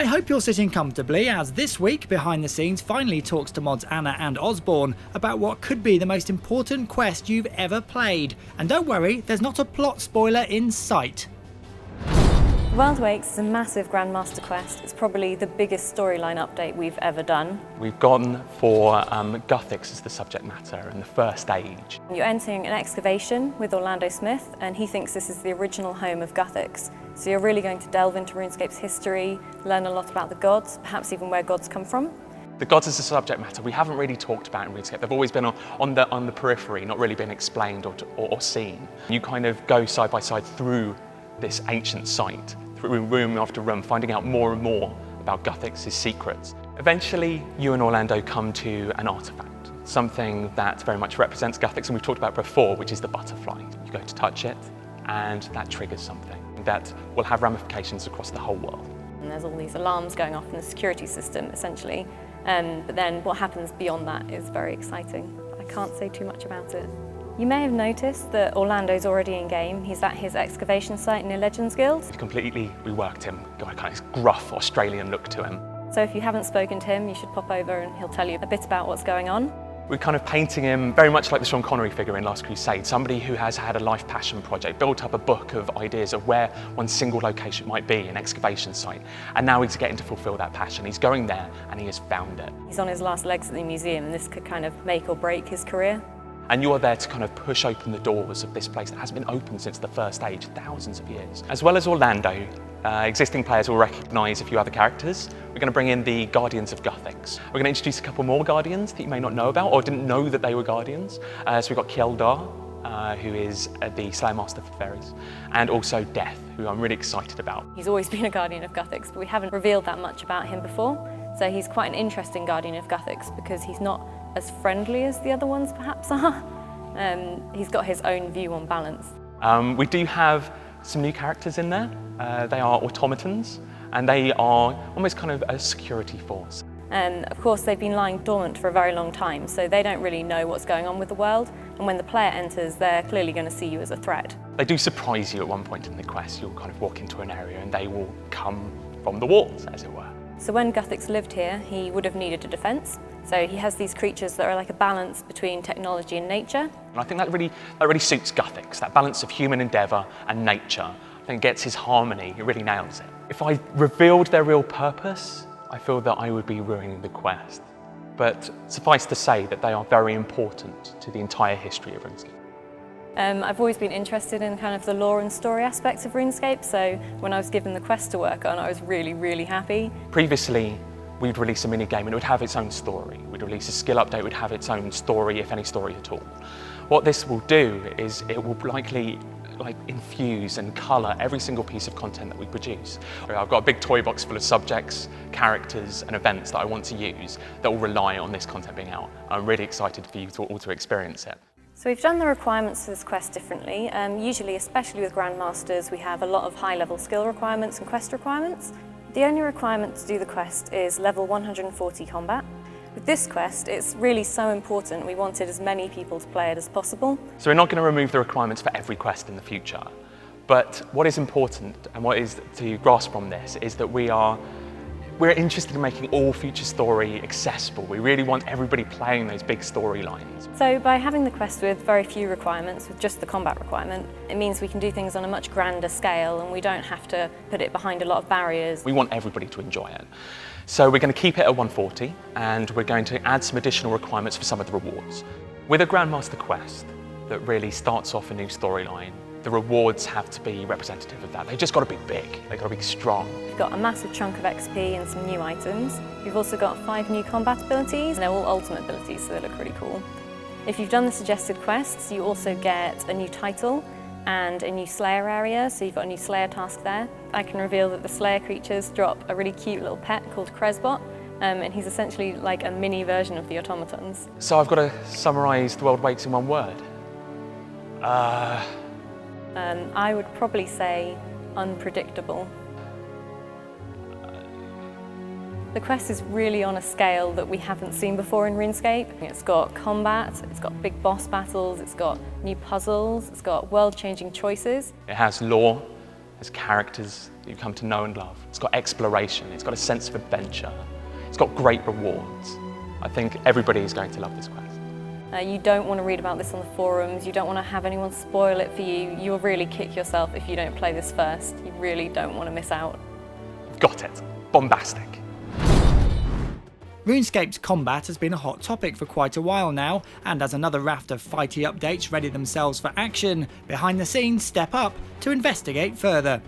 I hope you're sitting comfortably as this week Behind the Scenes finally talks to mods Anna and Osborne about what could be the most important quest you've ever played. And don't worry, there's not a plot spoiler in sight. World Wakes is a massive Grandmaster quest. It's probably the biggest storyline update we've ever done. We've gone for Gothics as the subject matter and the first age. You're entering an excavation with Orlando Smith, and he thinks this is the original home of Gothics. So you're really going to delve into RuneScape's history, learn a lot about the gods, perhaps even where gods come from. The gods as a subject matter we haven't really talked about in RuneScape. They've always been on the periphery, not really been explained or seen. You kind of go side by side through this ancient site, through room after room, finding out more and more about Gothics, his secrets. Eventually, you and Orlando come to an artifact, something that very much represents Gothics, and we've talked about before, which is the butterfly. You go to touch it, and that triggers something that will have ramifications across the whole world. And there's all these alarms going off in the security system, essentially. But then what happens beyond that is very exciting. I can't say too much about it. You may have noticed that Orlando's already in-game. He's at his excavation site near Legends Guild. We've completely reworked him, got a kind of gruff Australian look to him. So if you haven't spoken to him, you should pop over and he'll tell you a bit about what's going on. We're kind of painting him very much like the Sean Connery figure in Last Crusade, somebody who has had a life passion project, built up a book of ideas of where one single location might be, an excavation site, and now he's getting to fulfill that passion. He's going there and he has found it. He's on his last legs at the museum, and this could kind of make or break his career. And you are there to kind of push open the doors of this place that hasn't been open since the first age, thousands of years. As well as Orlando, existing players will recognise a few other characters. We're going to bring in the Guardians of Gothics. We're going to introduce a couple more Guardians that you may not know about or didn't know that they were Guardians. So we've got Kjeldar, who is the Slayer Master for Fairies, and also Death, who I'm really excited about. He's always been a Guardian of Gothics, but we haven't revealed that much about him before. So he's quite an interesting Guardian of Gothics because he's not as friendly as the other ones perhaps are. He's got his own view on balance. We do have some new characters in there. They are automatons, and they are almost kind of a security force. And of course they've been lying dormant for a very long time, so they don't really know what's going on with the world, and when the player enters, they're clearly going to see you as a threat. They do surprise you at one point in the quest. You'll kind of walk into an area and they will come from the walls, as it were. So when Gothics lived here, he would have needed a defence. So he has these creatures that are like a balance between technology and nature. And I think that really suits Gothics, that balance of human endeavour and nature. I think it gets his harmony, it really nails it. If I revealed their real purpose, I feel that I would be ruining the quest. But suffice to say that they are very important to the entire history of RuneScape. I've always been interested in kind of the lore and story aspects of RuneScape, so when I was given the quest to work on, I was really, really happy. Previously, we'd release a mini-game and it would have its own story. We'd release a skill update, it would have its own story, if any story at all. What this will do is it will likely infuse and colour every single piece of content that we produce. I've got a big toy box full of subjects, characters and events that I want to use that will rely on this content being out. I'm really excited for you all to experience it. So we've done the requirements for this quest differently. Usually, especially with Grandmasters, we have a lot of high-level skill requirements and quest requirements. The only requirement to do the quest is level 140 combat. With this quest, it's really so important we wanted as many people to play it as possible. So we're not going to remove the requirements for every quest in the future, but what is important and what is to grasp from this is that we're interested in making all future story accessible. We really want everybody playing those big storylines. So by having the quest with very few requirements, with just the combat requirement, it means we can do things on a much grander scale and we don't have to put it behind a lot of barriers. We want everybody to enjoy it. So we're going to keep it at 140 and we're going to add some additional requirements for some of the rewards. With a Grandmaster quest that really starts off a new storyline, the rewards have to be representative of that. They've just got to be big, they've got to be strong. We've got a massive chunk of XP and some new items. We've also got 5 new combat abilities, and they're all ultimate abilities, so they look really cool. If you've done the suggested quests, you also get a new title and a new Slayer area, so you've got a new Slayer task there. I can reveal that the Slayer creatures drop a really cute little pet called Cresbot, and he's essentially like a mini version of the automatons. So I've got to summarise the World Wakes in one word. I would probably say unpredictable. The quest is really on a scale that we haven't seen before in RuneScape. It's got combat, it's got big boss battles, it's got new puzzles, it's got world-changing choices. It has lore, There's characters that you come to know and love. It's got exploration, it's got a sense of adventure, it's got great rewards. I think everybody is going to love this quest. You don't want to read about this on the forums, you don't want to have anyone spoil it for you. You'll really kick yourself if you don't play this first. You really don't want to miss out. Got it. Bombastic. RuneScape's combat has been a hot topic for quite a while now, and as another raft of fighty updates ready themselves for action, behind the scenes step up to investigate further.